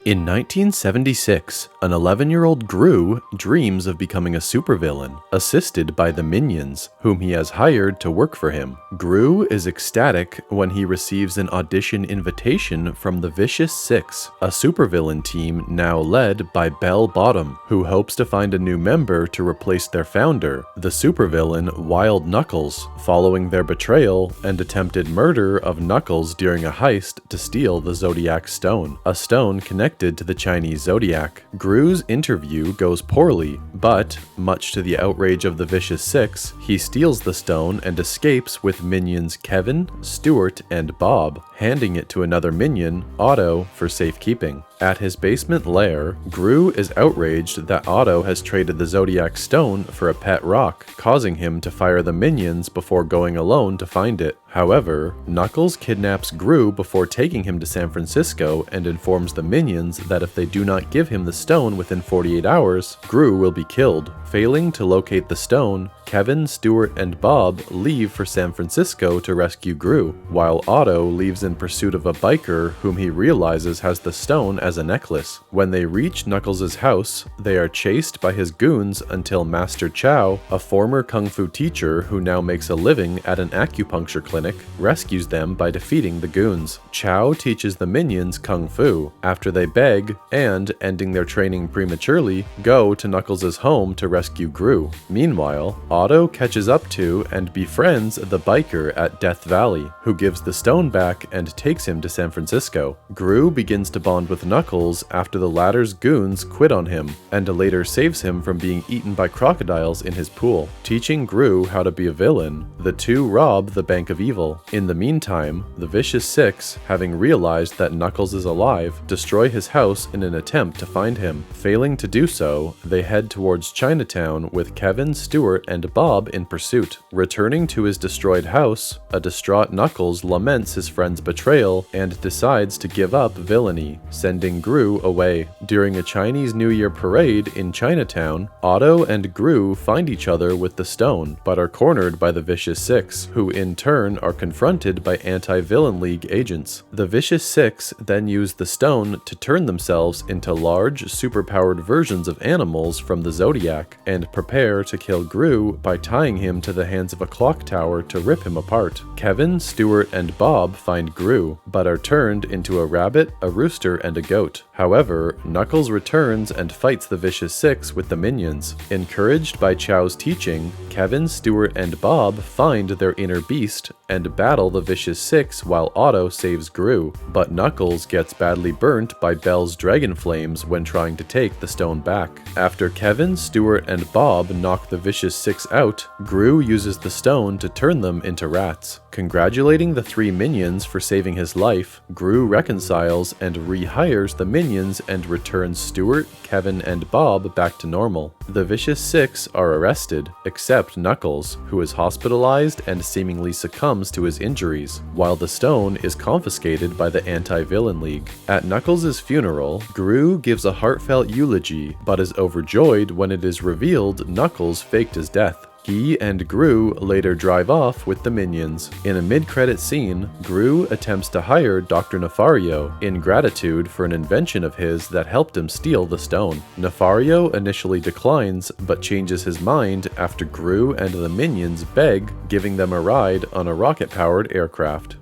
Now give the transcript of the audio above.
In 1976, an 11-year-old Gru dreams of becoming a supervillain, assisted by the minions, whom he has hired to work for him. Gru is ecstatic when he receives an audition invitation from the Vicious Six, a supervillain team now led by Bell Bottom, who hopes to find a new member to replace their founder, the supervillain Wild Knuckles, following their betrayal and attempted murder of Knuckles during a heist to steal the Zodiac Stone, a stone connected to the Chinese zodiac. Gru's interview goes poorly, but, much to the outrage of the Vicious Six, he steals the stone and escapes with minions Kevin, Stuart, and Bob, handing it to another minion, Otto, for safekeeping. At his basement lair, Gru is outraged that Otto has traded the Zodiac Stone for a pet rock, causing him to fire the minions before going alone to find it. However, Knuckles kidnaps Gru before taking him to San Francisco and informs the minions that if they do not give him the stone within 48 hours, Gru will be killed. Failing to locate the stone, Kevin, Stuart, and Bob leave for San Francisco to rescue Gru, while Otto leaves in pursuit of a biker whom he realizes has the stone as a necklace. When they reach Knuckles' house, they are chased by his goons until Master Chow, a former kung fu teacher who now makes a living at an acupuncture clinic, rescues them by defeating the goons. Chow teaches the minions kung fu, after they beg and, ending their training prematurely, go to Knuckles' home to rescue Gru. Meanwhile, Otto catches up to and befriends the biker at Death Valley, who gives the stone back and takes him to San Francisco. Gru begins to bond with Knuckles after the latter's goons quit on him, and later saves him from being eaten by crocodiles in his pool. Teaching Gru how to be a villain, the two rob the Bank of Evil. In the meantime, the Vicious Six, having realized that Knuckles is alive, destroy his house in an attempt to find him. Failing to do so, they head towards Chinatown with Kevin, Stuart, and Bob in pursuit. Returning to his destroyed house, a distraught Knuckles laments his friend's betrayal and decides to give up villainy, sending Gru away. During a Chinese New Year parade in Chinatown, Otto and Gru find each other with the stone, but are cornered by the Vicious Six, who in turn are confronted by Anti-Villain League agents. The Vicious Six then use the stone to turn themselves into large, superpowered versions of animals from the Zodiac, and prepare to kill Gru by tying him to the hands of a clock tower to rip him apart. Kevin, Stuart, and Bob find Gru, but are turned into a rabbit, a rooster, and a goat. However, Knuckles returns and fights the Vicious Six with the minions. Encouraged by Chow's teaching, Kevin, Stuart, and Bob find their inner beast and battle the Vicious Six while Otto saves Gru, but Knuckles gets badly burnt by Bell's dragon flames when trying to take the stone back. After Kevin, Stuart, and Bob knock the Vicious Six out, Gru uses the stone to turn them into rats. Congratulating the three minions for saving his life, Gru reconciles and rehires the minions and returns Stuart, Kevin, and Bob back to normal. The Vicious Six are arrested, except Knuckles, who is hospitalized and seemingly succumbs to his injuries, while the stone is confiscated by the Anti-Villain League. At Knuckles' funeral, Gru gives a heartfelt eulogy, but is overjoyed when it is revealed Knuckles faked his death. He and Gru later drive off with the minions. In a mid-credit scene, Gru attempts to hire Dr. Nefario in gratitude for an invention of his that helped him steal the stone. Nefario initially declines, but changes his mind after Gru and the minions beg, giving them a ride on a rocket-powered aircraft.